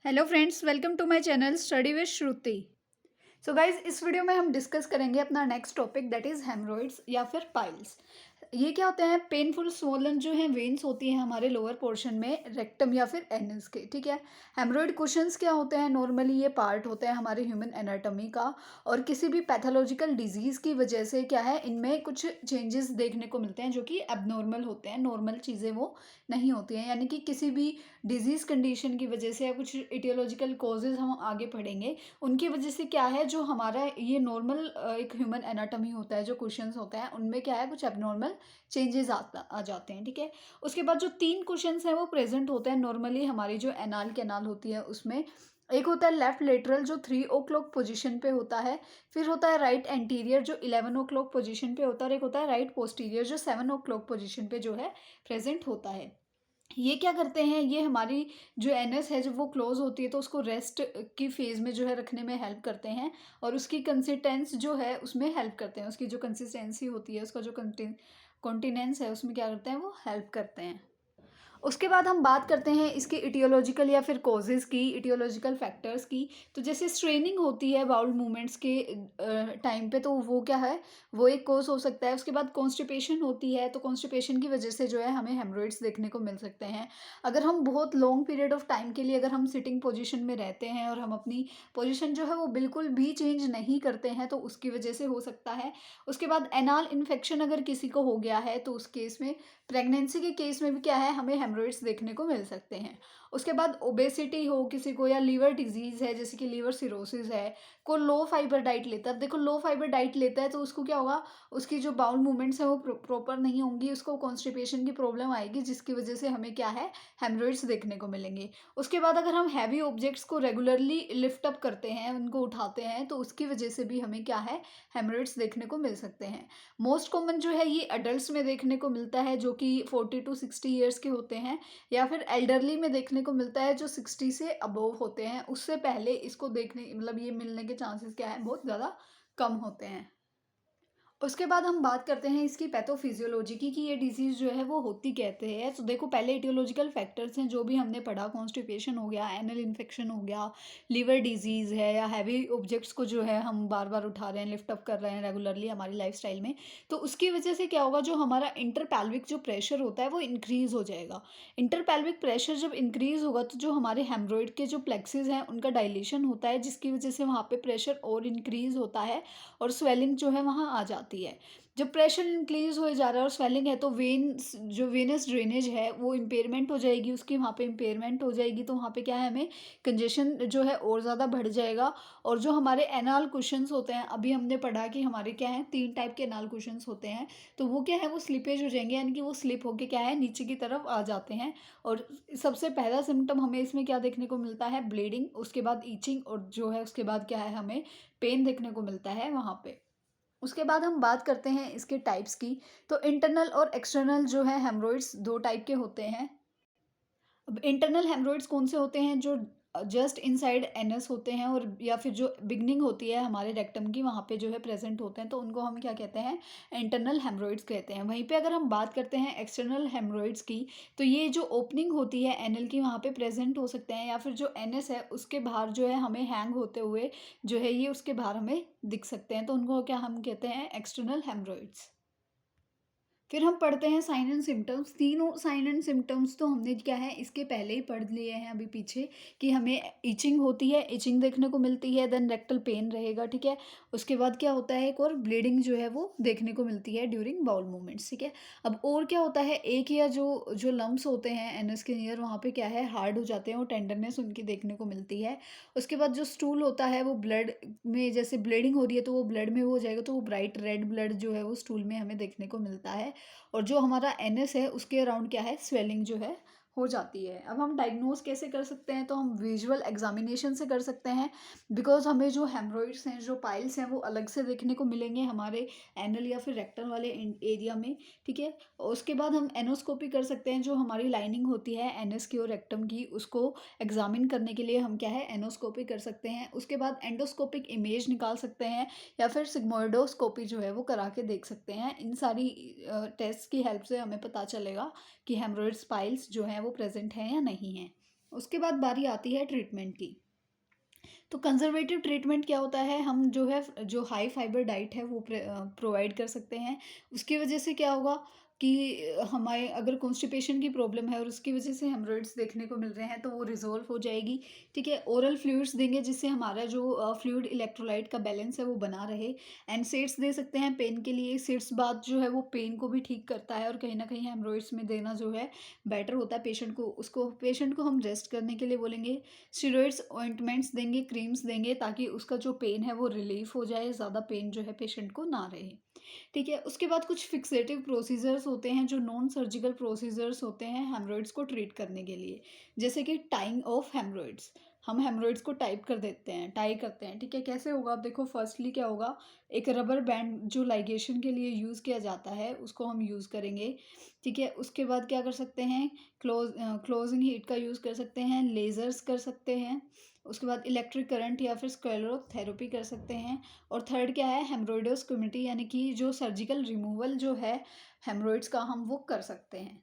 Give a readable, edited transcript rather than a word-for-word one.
Hello friends, welcome to my channel study with Shruti. So guys, इस video में हम discuss करेंगे अपना next topic that is haemorrhoids या फिर पाइल्स। ये क्या होते हैं? पेनफुल स्वोलन जो है वेन्स होती हैं हमारे लोअर पोर्शन में, रेक्टम या फिर एनस के। ठीक है। हेमरॉइड कुशंस क्या होते हैं? नॉर्मली ये पार्ट होते हैं हमारे ह्यूमन एनाटॉमी का, और किसी भी पैथोलॉजिकल डिजीज़ की वजह से क्या है, इनमें कुछ चेंजेस देखने को मिलते हैं जो कि एबनॉर्मल होते हैं। नॉर्मल चीज़ें वो नहीं होती हैं, यानी कि किसी भी डिजीज़ कंडीशन की वजह से या कुछ इटियोलॉजिकल कॉजेज हम आगे पढ़ेंगे, उनकी वजह से क्या है, जो हमारा ये नॉर्मल एक ह्यूमन एनाटॉमी होता है, जो क्वेश्चंस होते हैं उनमें क्या है, कुछ एबनॉर्मल चेंजेस आ जाते हैं। ठीक है। उसके बाद जो 3 क्वेश्चंस हैं वो प्रेजेंट होते हैं नॉर्मली हमारी जो एनाल कैनाल होती है उसमें। एक होता है लेफ्ट लेटरल जो 3 ओ क्लॉक पोजिशन पे होता है। फिर होता है राइट एंटीरियर जो 11 ओ क्लॉक पोजिशन पे होता है, और एक होता है राइट पोस्टीरियर जो 7 ओ क्लॉक पोजिशन पे जो है प्रेजेंट होता है। ये क्या करते हैं, ये हमारी जो एनएस है जब वो क्लोज होती है तो उसको रेस्ट की फेज में जो है रखने में हेल्प करते हैं, और उसकी कंसिस्टेंस जो है उसमें हेल्प करते हैं। उसकी जो कंसिस्टेंसी होती है, उसका जो कॉन्टिनेंस है, उसमें क्या करते हैं, वो हेल्प करते हैं। उसके बाद हम बात करते हैं इसके इटियोलॉजिकल या फिर कॉजेज़ की, इटियोलॉजिकल फैक्टर्स की। तो जैसे स्ट्रेनिंग होती है बाउल मूवमेंट्स के टाइम पे, तो वो क्या है, वो एक कॉज हो सकता है। उसके बाद कॉन्स्टिपेशन होती है, तो कॉन्स्टिपेशन की वजह से जो है हमें हेमरॉइड्स देखने को मिल सकते हैं। अगर हम बहुत लॉन्ग पीरियड ऑफ टाइम के लिए अगर हम सिटिंग पोजीशन में रहते हैं और हम अपनी पोजीशन जो है वो बिल्कुल भी चेंज नहीं करते हैं, तो उसकी वजह से हो सकता है। उसके बाद एनाल इन्फेक्शन अगर किसी को हो गया है तो उस केस में, प्रेगनेंसी के केस में भी क्या है, हमें हेमरॉइड्स देखने को मिल सकते हैं। उसके बाद ओबेसिटी हो किसी को, या लीवर डिजीज़ है जैसे कि लीवर सिरोसिस है, को लो फाइबर डाइट लेता है। अब देखो, लो फाइबर डाइट लेता है तो उसको क्या होगा, उसकी जो बाउल मूवमेंट्स हैं वो प्रॉपर नहीं होंगी, उसको कॉन्स्टिपेशन की प्रॉब्लम आएगी, जिसकी वजह से हमें क्या है, हेमरॉइड्स देखने को मिलेंगे। उसके बाद अगर हम हैवी ऑब्जेक्ट्स को रेगुलरली लिफ्ट अप करते हैं, उनको उठाते हैं, तो उसकी वजह से भी हमें क्या है, हेमरॉइड्स देखने को मिल सकते हैं। मोस्ट कॉमन जो है ये अडल्ट्स में देखने को मिलता है जो कि 40 टू 60 ईयर्स के होते हैं, या फिर एल्डरली में देखने को मिलता है जो 60 से अबव होते हैं। उससे पहले इसको देखने, मतलब ये मिलने के चांसेस क्या है, बहुत ज़्यादा कम होते हैं। उसके बाद हम बात करते हैं इसकी पैथोफिजियोलॉजी की, कि ये डिजीज़ जो है वो होती कहते हैं। तो देखो, पहले इटियोलॉजिकल फैक्टर्स हैं जो भी हमने पढ़ा, कॉन्स्टिपेशन हो गया, एनल इन्फेक्शन हो गया, लीवर डिजीज़ है, या हैवी ऑब्जेक्ट्स को जो है हम बार बार उठा रहे हैं, लिफ्ट अप कर रहे हैं रेगुलरली हमारी लाइफस्टाइल में, तो उसकी वजह से क्या होगा, जो हमारा इंटरपैल्विक जो प्रेशर होता है वो इंक्रीज़ हो जाएगा। इंटरपैल्विक प्रेशर जब इंक्रीज़ होगा तो जो हमारे हेमरॉइड के जो प्लेक्सेस हैं उनका डायलेशन होता है, जिसकी वजह से वहाँ पे प्रेशर और इंक्रीज़ होता है, और स्वेलिंग जो है वहाँ आ जाती है। जब प्रेशर इंक्रीज हो जा रहा है और स्वेलिंग है, तो वेन्स जो वेनस ड्रेनेज है वो इम्पेयरमेंट हो जाएगी, उसकी वहाँ पे इम्पेयरमेंट हो जाएगी, तो वहाँ पे क्या है, हमें कंजेशन जो है और ज़्यादा बढ़ जाएगा। और जो हमारे एनाल कुशंस होते हैं, अभी हमने पढ़ा कि हमारे क्या है, 3 टाइप के एनाल कुशंस होते हैं, तो वो क्या है, वो स्लिपेज हो जाएंगे, यानी कि वो स्लिप होके क्या है, नीचे की तरफ आ जाते हैं। और सबसे पहला सिम्टम हमें इसमें क्या देखने को मिलता है, ब्लीडिंग, उसके बाद ईचिंग, और जो है उसके बाद क्या है, हमें पेन देखने को मिलता है वहाँ पे। उसके बाद हम बात करते हैं इसके टाइप्स की। तो इंटरनल और एक्सटर्नल जो है हेमरॉइड्स 2 टाइप के होते हैं। अब इंटरनल हेमरॉइड्स कौन से होते हैं, जो जस्ट इनसाइड एनस होते हैं, और या फिर जो बिगनिंग होती है हमारे रेक्टम की, वहाँ पे जो है प्रेजेंट होते हैं, तो उनको हम क्या कहते हैं, इंटरनल हेमरॉइड्स कहते हैं। वहीं पे अगर हम बात करते हैं एक्सटर्नल हेमरॉइड्स की, तो ये जो ओपनिंग होती है एनल की, वहाँ पे प्रेजेंट हो सकते हैं, या फिर जो एनएस है उसके बाहर जो है हमें हैंग होते हुए जो है ये उसके बाहर हमें दिख सकते हैं, तो उनको क्या हम कहते हैं, एक्सटर्नल हेमरॉइड्स। फिर हम पढ़ते हैं साइन एंड सिम्टम्स। तीनों साइन एंड सिम्टम्स तो हमने क्या है, इसके पहले ही पढ़ लिए हैं अभी पीछे, कि हमें इचिंग होती है, इचिंग देखने को मिलती है, देन रेक्टल पेन रहेगा। ठीक है। उसके बाद क्या होता है, एक और ब्लीडिंग जो है वो देखने को मिलती है ड्यूरिंग बाउल मूवमेंट्स। ठीक है। अब और क्या होता है, एक या जो जो लम्ब्स होते हैं एनस के नियर, वहाँ पे क्या है, हार्ड हो जाते हैं, और टेंडरनेस उनकी देखने को मिलती है। उसके बाद जो स्टूल होता है वो ब्लड में, जैसे ब्लीडिंग हो रही है तो वो ब्लड में वो हो जाएगा, तो वो ब्राइट रेड ब्लड जो है वो स्टूल में हमें देखने को मिलता है। और जो हमारा एनएस है उसके अराउंड क्या है, स्वेलिंग जो है हो जाती है। अब हम डायग्नोज कैसे कर सकते हैं, तो हम विजुअल एग्जामिनेशन से कर सकते हैं, बिकॉज हमें जो हेमरॉइड्स हैं, जो पाइल्स हैं, वो अलग से देखने को मिलेंगे हमारे एनल या फिर रेक्टल वाले एरिया में। ठीक है। और उसके बाद हम एनोस्कोपी कर सकते हैं, जो हमारी लाइनिंग होती है एनएस की और रेक्टम की, उसको एग्जामिन करने के लिए हम क्या है, एनोस्कोपी कर सकते हैं। उसके बाद एंडोस्कोपिक इमेज निकाल सकते हैं, या फिर सिग्मोइडोस्कोपी जो है वो करा के देख सकते हैं। इन सारी टेस्ट की हेल्प से हमें पता चलेगा कि हेमरॉइड्स पाइल्स जो हैं वो प्रेजेंट हैं या नहीं हैं। उसके बाद बारी आती है ट्रीटमेंट की। तो कंजर्वेटिव ट्रीटमेंट क्या होता है, हम जो है जो हाई फाइबर डाइट है वो प्रोवाइड कर सकते हैं। उसकी वजह से क्या होगा कि हमारे अगर कॉन्स्टिपेशन की प्रॉब्लम है और उसकी वजह से हेमरोइड्स देखने को मिल रहे हैं तो वो रिजॉल्व हो जाएगी। ठीक है, ओरल फ्लूइड्स देंगे जिससे हमारा जो फ्लूइड इलेक्ट्रोलाइट का बैलेंस है वो बना रहे। एंड सीड्स दे सकते हैं पेन के लिए। सीड्स बात जो है वो पेन को भी ठीक करता है और कहीं ना कहीं हेमरोइड्स में देना जो है बेटर होता है पेशेंट को। उसको पेशेंट को हम रेस्ट करने के लिए बोलेंगे। स्टेरॉइड्स ऑइंटमेंट्स देंगे, क्रीम्स देंगे ताकि उसका जो पेन है वो रिलीफ हो जाए, ज़्यादा पेन जो है पेशेंट को ना रहे। ठीक है, उसके बाद कुछ फिक्सेटिव प्रोसीजर्स होते हैं जो नॉन सर्जिकल प्रोसीजर्स होते हैं हेमरॉइड्स को ट्रीट करने के लिए। जैसे कि टाइंग ऑफ हेमरॉइड्स, हम हेमरॉइड्स को टाइप कर देते हैं, टाई करते हैं। ठीक है, कैसे होगा आप देखो, फर्स्टली क्या होगा, एक रबर बैंड जो लाइगेशन के लिए यूज़ किया जाता है उसको हम यूज़ करेंगे। ठीक है, उसके बाद क्या कर सकते हैं, क्लोजिंग हीट का यूज़ कर सकते हैं, लेज़र्स कर सकते हैं। उसके बाद इलेक्ट्रिक करंट या फिर स्क्लेरोथेरेपी कर सकते हैं। और थर्ड क्या है, हेमरोइडोस्कोमेटी, यानी कि जो सर्जिकल रिमूवल जो है हेमरोइड्स का हम वो कर सकते हैं।